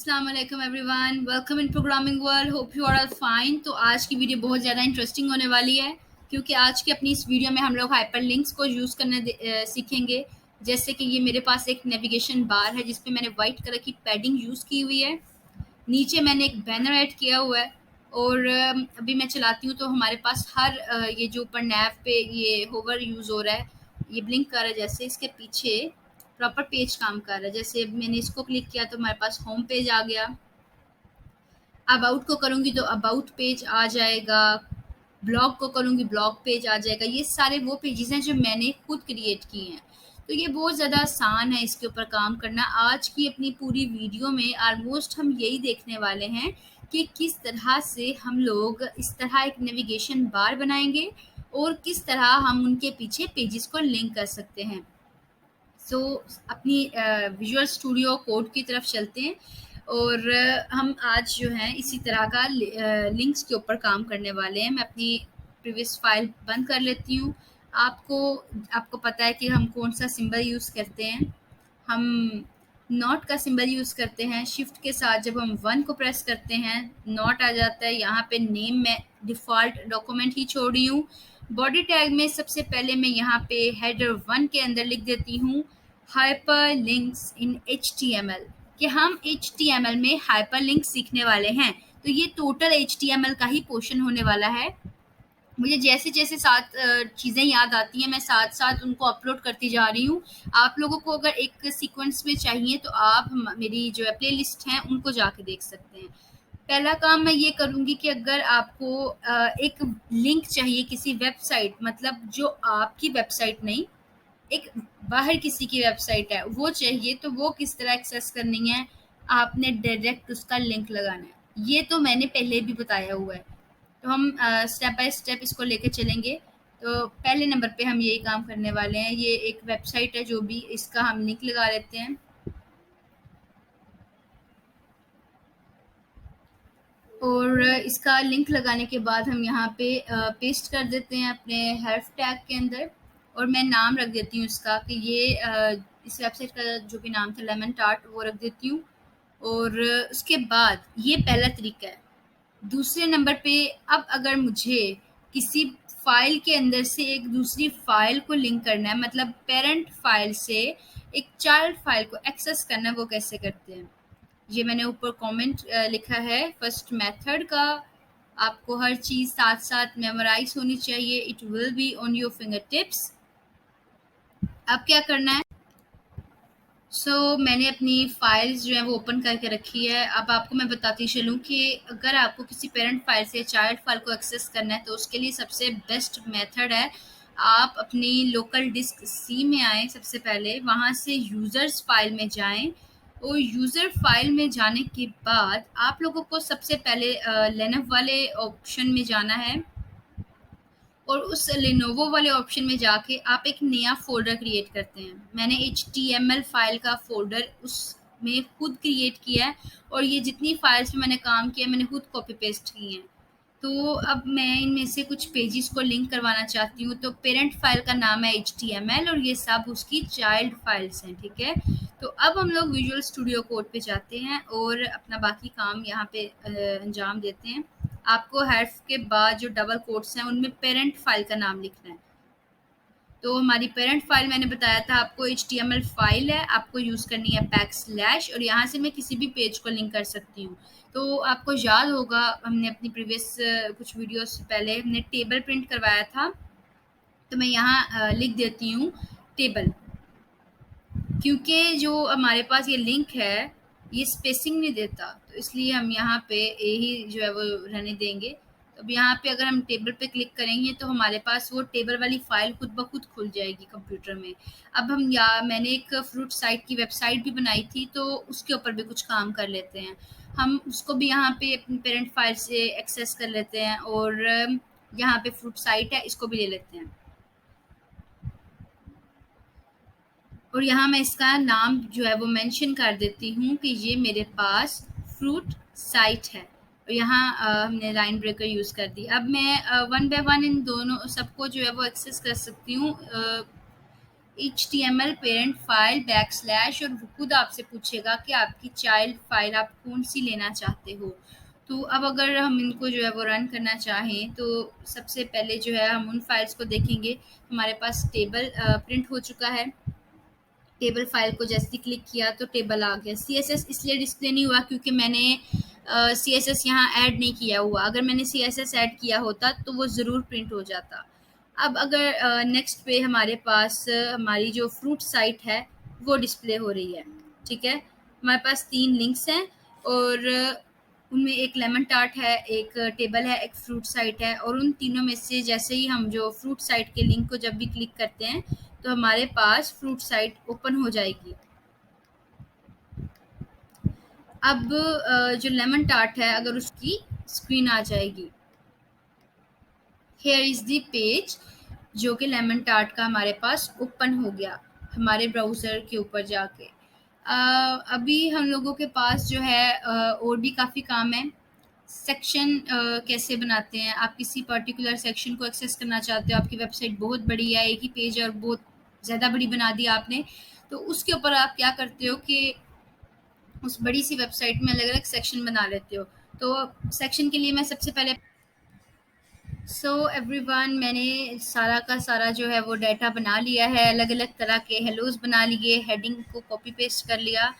अस्सलाम वालेकुम everyone, welcome in programming world. Hope you are all fine. तो आज की वीडियो बहुत ज़्यादा इंटरेस्टिंग होने वाली है क्योंकि आज की अपनी इस वीडियो में हम लोग हाइपर लिंक्स को यूज़ करने सीखेंगे। जैसे कि ये मेरे पास एक नेविगेशन बार है जिस पे मैंने वाइट कलर की पैडिंग यूज़ की हुई है। नीचे मैंने एक बैनर ऐड किया हुआ है और अभी मैं चलाती हूँ तो हमारे पास हर ये जो ऊपर नैव पे ये होवर यूज़ हो रहा है, ये ब्लिंक कर रहा है, जैसे इसके पीछे प्रॉपर पेज काम कर रहा है। जैसे मैंने इसको क्लिक किया तो हमारे पास होम पेज आ गया। अबाउट को करूँगी तो अबाउट पेज आ जाएगा, ब्लॉग को करूँगी ब्लॉग पेज आ जाएगा। ये सारे वो पेजेस हैं जो मैंने खुद क्रिएट किए हैं। तो ये बहुत ज़्यादा आसान है इसके ऊपर काम करना। आज की अपनी पूरी वीडियो में ऑलमोस्ट हम यही देखने वाले हैं कि किस तरह से हम लोग इस तरह एक नेविगेशन बार बनाएंगे और किस तरह हम उनके पीछे पेजेस को लिंक कर सकते हैं। सो अपनी विजुअल स्टूडियो कोड की तरफ चलते हैं और हम आज जो है इसी तरह का लिंक्स के ऊपर काम करने वाले हैं। मैं अपनी प्रीवियस फाइल बंद कर लेती हूँ। आपको आपको पता है कि हम कौन सा सिंबल यूज़ करते हैं। हम नॉट का सिंबल यूज़ करते हैं। शिफ्ट के साथ जब हम 1 को प्रेस करते हैं नॉट आ जाता है। यहाँ पे नेम मैं डिफ़ॉल्ट डॉक्यूमेंट ही छोड़ रही हूँ। बॉडी टैग में सबसे पहले मैं यहाँ पे हेडर 1 के अंदर लिख देती हूँ हाइपर लिंक्स इन HTML, कि हम HTML में हाइपर लिंक सीखने वाले हैं। तो ये टोटल HTML का ही पोर्शन होने वाला है। मुझे जैसे जैसे साथ चीज़ें याद आती हैं मैं साथ साथ उनको अपलोड करती जा रही हूँ। आप लोगों को अगर एक सीक्वेंस में चाहिए तो आप मेरी जो है प्ले लिस्ट हैं उनको जाके देख सकते हैं। पहला काम मैं ये करूँगी कि अगर आपको एक लिंक चाहिए किसी वेबसाइट, मतलब जो आपकी वेबसाइट नहीं, एक बाहर किसी की वेबसाइट है वो चाहिए, तो वो किस तरह एक्सेस करनी है। आपने डायरेक्ट उसका लिंक लगाना है। ये तो मैंने पहले भी बताया हुआ है। तो हम स्टेप बाय स्टेप इसको लेके चलेंगे। तो पहले नंबर पे हम यही काम करने वाले हैं। ये एक वेबसाइट है जो भी, इसका हम लिंक लगा लेते हैं और इसका लिंक लगाने के बाद हम यहाँ पे पेस्ट कर देते हैं अपने हेल्प टैग के अंदर। और मैं नाम रख देती हूँ इसका कि ये इस वेबसाइट का जो भी नाम था लेमन टार्ट वो रख देती हूँ। और उसके बाद ये पहला तरीका है। दूसरे नंबर पे अब अगर मुझे किसी फाइल के अंदर से एक दूसरी फाइल को लिंक करना है, मतलब पेरेंट फाइल से एक चाइल्ड फाइल को एक्सेस करना है, वो कैसे करते हैं। ये मैंने ऊपर कमेंट लिखा है फर्स्ट मेथड का। आपको हर चीज़ साथ साथ मेमोराइज होनी चाहिए। It will be on your finger tips. अब क्या करना है, मैंने अपनी फाइल्स जो है वो ओपन करके रखी है। अब आपको मैं बताती चलूँ कि अगर आपको किसी पेरेंट फाइल से चाइल्ड फाइल को एक्सेस करना है तो उसके लिए सबसे बेस्ट मेथड है, आप अपनी लोकल डिस्क सी में आएँ। सबसे पहले वहाँ से यूज़र्स फाइल में जाएं और यूज़र फाइल में जाने के बाद आप लोगों को सबसे पहले लेनोवो वाले ऑप्शन में जाना है और उस लेनोवो वाले ऑप्शन में जाके आप एक नया फ़ोल्डर क्रिएट करते हैं। मैंने HTML फ़ाइल का फ़ोल्डर उसमें खुद क्रिएट किया है और ये जितनी फ़ाइल्स पे मैंने काम किया मैंने खुद कॉपी पेस्ट की हैं। तो अब मैं इनमें से कुछ पेजेस को लिंक करवाना चाहती हूँ। तो पेरेंट फाइल का नाम है HTML और ये सब उसकी चाइल्ड फाइल्स हैं, ठीक है। तो अब हम लोग विजुअल स्टूडियो कोड पे जाते हैं और अपना बाकी काम यहाँ पे अंजाम देते हैं। आपको हैश के बाद जो डबल कोट्स हैं उनमें पेरेंट फाइल का नाम लिखना है। तो हमारी पेरेंट फाइल मैंने बताया था आपको HTML फाइल है, आपको यूज़ करनी है बैकस्लैश और यहाँ से मैं किसी भी पेज को लिंक कर सकती हूँ। तो आपको याद होगा हमने अपनी प्रीवियस कुछ वीडियोस से पहले हमने टेबल प्रिंट करवाया था। तो मैं यहाँ लिख देती हूँ टेबल, क्योंकि जो हमारे पास ये लिंक है ये स्पेसिंग नहीं देता, तो इसलिए हम यहाँ पे यही जो है वो रहने देंगे। तो अब यहाँ पे अगर हम टेबल पे क्लिक करेंगे तो हमारे पास वो टेबल वाली फाइल खुद ब खुद खुल जाएगी कंप्यूटर में। अब हम मैंने एक फ्रूट साइट की वेबसाइट भी बनाई थी तो उसके ऊपर भी कुछ काम कर लेते हैं। हम उसको भी यहाँ पे अपनी पेरेंट फाइल से एक्सेस कर लेते हैं और यहाँ पे फ्रूट साइट है इसको भी ले लेते हैं। और यहाँ मैं इसका नाम जो है वो मेंशन कर देती हूँ कि ये मेरे पास फ्रूट साइट है। और यहाँ हमने लाइन ब्रेकर यूज़ कर दी। अब मैं वन बाय वन इन दोनों सबको जो है वो एक्सेस कर सकती हूँ। HTML पेरेंट फाइल बैकस्लैश, और वो खुद आपसे पूछेगा कि आपकी चाइल्ड फाइल आप कौन सी लेना चाहते हो। तो अब अगर हम इनको जो है वो रन करना चाहें तो सबसे पहले जो है हम उन फाइल्स को देखेंगे। हमारे पास टेबल प्रिंट हो चुका है। टेबल फाइल को जैसे क्लिक किया तो टेबल आ गया। CSS इसलिए डिस्प्ले नहीं हुआ क्योंकि मैंने CSS यहाँ ऐड नहीं किया हुआ। अगर मैंने CSS ऐड किया होता तो वो ज़रूर प्रिंट हो जाता। अब अगर नेक्स्ट पे हमारे पास हमारी जो फ्रूट साइट है वो डिस्प्ले हो रही है। ठीक है, हमारे पास 3 लिंक्स हैं और उनमें एक लेमन टार्ट है, एक टेबल है, एक फ्रूट साइट है। और उन तीनों में से जैसे ही हम जो फ्रूट साइट के लिंक को जब भी क्लिक करते हैं तो हमारे पास फ्रूट साइट ओपन हो जाएगी। अब जो लेमन टार्ट है अगर उसकी स्क्रीन आ जाएगी। हेयर इज़ दी पेज, जो कि लेमन टार्ट का हमारे पास ओपन हो गया हमारे ब्राउज़र के ऊपर जाके। अभी हम लोगों के पास जो है और भी काफ़ी काम है। सेक्शन कैसे बनाते हैं, आप किसी पर्टिकुलर सेक्शन को एक्सेस करना चाहते हो, आपकी वेबसाइट बहुत बड़ी है, एक ही पेज है और बहुत ज़्यादा बड़ी बना दी आपने, तो उसके ऊपर आप क्या करते हो कि उस बड़ी सी वेबसाइट में अलग अलग सेक्शन बना लेते हो। तो सेक्शन के लिए मैं सबसे पहले एवरीवन, मैंने सारा का सारा जो है वो डाटा बना लिया है। अलग अलग तरह के हेलोज बना लिए, हेडिंग को कॉपी पेस्ट कर लिया।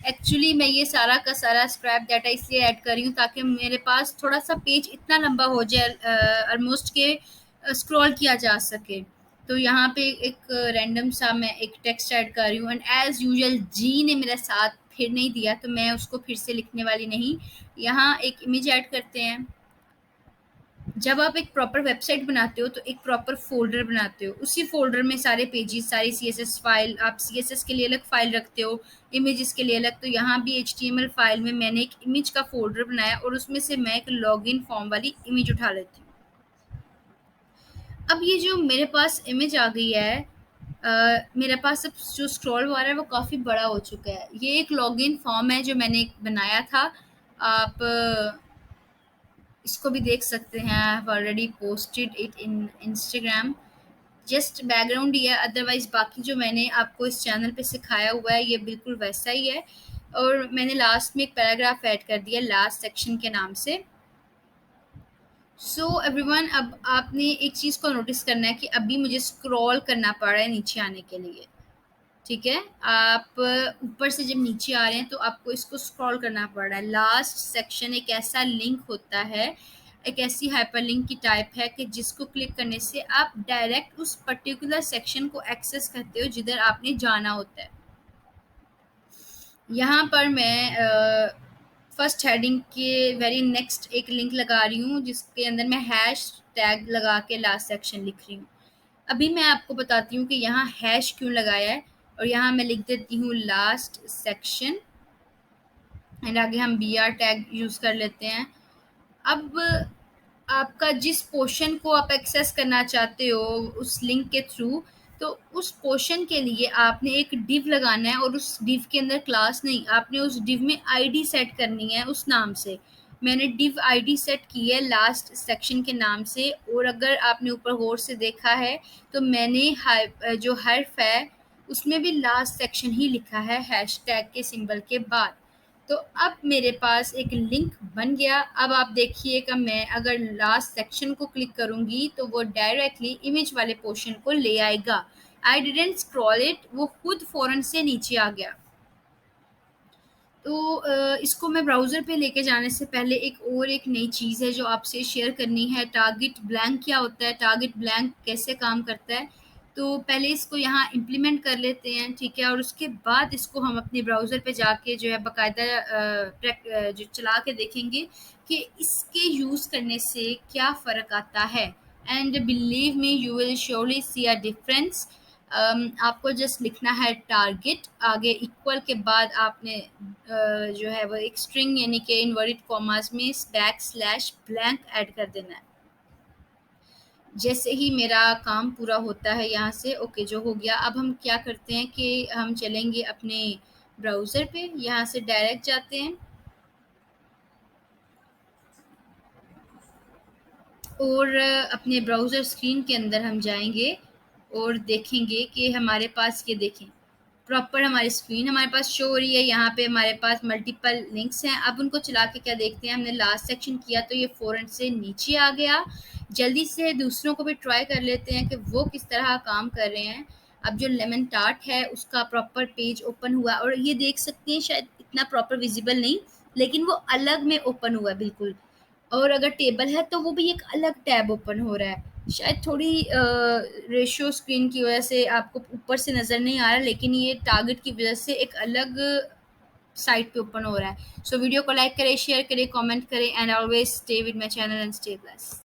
एक्चुअली मैं ये सारा का सारा स्क्रैप डाटा इसलिए ऐड कर रही हूँ ताकि मेरे पास थोड़ा सा पेज इतना लंबा हो जाए ऑलमोस्ट के स्क्रॉल किया जा सके। तो यहाँ पे एक रैंडम सा मैं एक टेक्स्ट ऐड कर रही हूँ एंड एज यूजुअल जी ने मेरा साथ फिर नहीं दिया तो मैं उसको फिर से लिखने वाली नहीं। यहाँ एक इमेज ऐड करते हैं। जब आप एक प्रॉपर वेबसाइट बनाते हो तो एक प्रॉपर फ़ोल्डर बनाते हो। उसी फ़ोल्डर में सारे पेजेस, सारी CSS फ़ाइल, आप CSS के लिए अलग फ़ाइल रखते हो, इमेजेस के लिए अलग। तो यहाँ भी HTML फ़ाइल में मैंने एक इमेज का फ़ोल्डर बनाया और उसमें से मैं एक लॉगिन फॉर्म वाली इमेज उठा लेती हूँ। अब ये जो मेरे पास इमेज आ गई है, मेरे पास अब जो स्क्रॉल बार है वो काफ़ी बड़ा हो चुका है। ये एक लॉगिन फॉर्म है जो मैंने एक बनाया था। आप इसको भी देख सकते हैं। I have already posted it in Instagram. Just background ही है, अदरवाइज बाकी जो मैंने आपको इस चैनल पे सिखाया हुआ है ये बिल्कुल वैसा ही है। और मैंने लास्ट में एक पैराग्राफ ऐड कर दिया लास्ट सेक्शन के नाम से। एवरीवन, अब आपने एक चीज़ को नोटिस करना है कि अभी मुझे स्क्रॉल करना पड़ रहा है नीचे आने के लिए। ठीक है, आप ऊपर से जब नीचे आ रहे हैं तो आपको इसको स्क्रॉल करना पड़ रहा है। लास्ट सेक्शन एक ऐसा लिंक होता है, एक ऐसी हाइपरलिंक की टाइप है कि जिसको क्लिक करने से आप डायरेक्ट उस पर्टिकुलर सेक्शन को एक्सेस करते हो जिधर आपने जाना होता है। यहाँ पर मैं फर्स्ट हेडिंग के वेरी नेक्स्ट एक लिंक लगा रही हूँ जिसके अंदर मैं हैश टैग लगा के लास्ट सेक्शन लिख रही हूँ। अभी मैं आपको बताती हूँ कि यहाँ हैश क्यों लगाया है और यहाँ मैं लिख देती हूँ लास्ट सेक्शन एंड आगे हम BR टैग यूज़ कर लेते हैं। अब आपका जिस पोर्शन को आप एक्सेस करना चाहते हो उस लिंक के थ्रू, तो उस पोर्शन के लिए आपने एक डिव लगाना है और उस डिव के अंदर क्लास नहीं, आपने उस डिव में आईडी सेट करनी है उस नाम से। मैंने डिव आईडी सेट की है लास्ट सेक्शन के नाम से। और अगर आपने ऊपर गौर से देखा है तो मैंने जो हर्फ है उसमें भी लास्ट सेक्शन ही लिखा है हैशटैग के सिंबल के बाद। तो अब मेरे पास एक लिंक बन गया। अब आप देखिएगा, मैं अगर लास्ट सेक्शन को क्लिक करूँगी तो वो डायरेक्टली इमेज वाले पोर्शन को ले आएगा। आई डिडंट स्क्रॉल इट, वो खुद फ़ौरन से नीचे आ गया। तो इसको मैं ब्राउज़र पे लेके जाने से पहले एक नई चीज़ है जो आपसे शेयर करनी है। टारगेट ब्लैंक क्या होता है, टारगेट ब्लैंक कैसे काम करता है। तो पहले इसको यहाँ इम्प्लीमेंट कर लेते हैं, ठीक है। और उसके बाद इसको हम अपने ब्राउज़र पे जाके जो है बाकायदा जो चला के देखेंगे कि इसके यूज़ करने से क्या फ़र्क आता है। And believe me, you will surely see a difference. आपको जस्ट लिखना है टारगेट, आगे इक्वल के बाद आपने जो है वो एक स्ट्रिंग यानी कि इन्वर्टेड कॉमास में बैक स्लैश ब्लैंक ऐड कर देना है। जैसे ही मेरा काम पूरा होता है यहाँ से ओके जो हो गया। अब हम क्या करते हैं कि हम चलेंगे अपने ब्राउज़र पे, यहाँ से डायरेक्ट जाते हैं और अपने ब्राउज़र स्क्रीन के अंदर हम जाएंगे और देखेंगे कि हमारे पास ये देखें प्रॉपर हमारी स्क्रीन हमारे पास शो हो रही है। यहाँ पे हमारे पास मल्टीपल लिंक्स हैं। अब उनको चला के क्या देखते हैं, हमने लास्ट सेक्शन किया तो ये फ़ौरन से नीचे आ गया। जल्दी से दूसरों को भी ट्राई कर लेते हैं कि वो किस तरह काम कर रहे हैं। अब जो लेमन टार्ट है उसका प्रॉपर पेज ओपन हुआ और ये देख सकते हैं, शायद इतना प्रॉपर विजिबल नहीं, लेकिन वो अलग में ओपन हुआ है बिल्कुल। और अगर टेबल है तो वो भी एक अलग टैब ओपन हो रहा है। शायद थोड़ी रेशियो स्क्रीन की वजह से आपको ऊपर से नज़र नहीं आ रहा, लेकिन ये टारगेट की वजह से एक अलग साइट पे ओपन हो रहा है। सो वीडियो को लाइक करें, शेयर करें, कमेंट करें and always stay with my channel and stay blessed.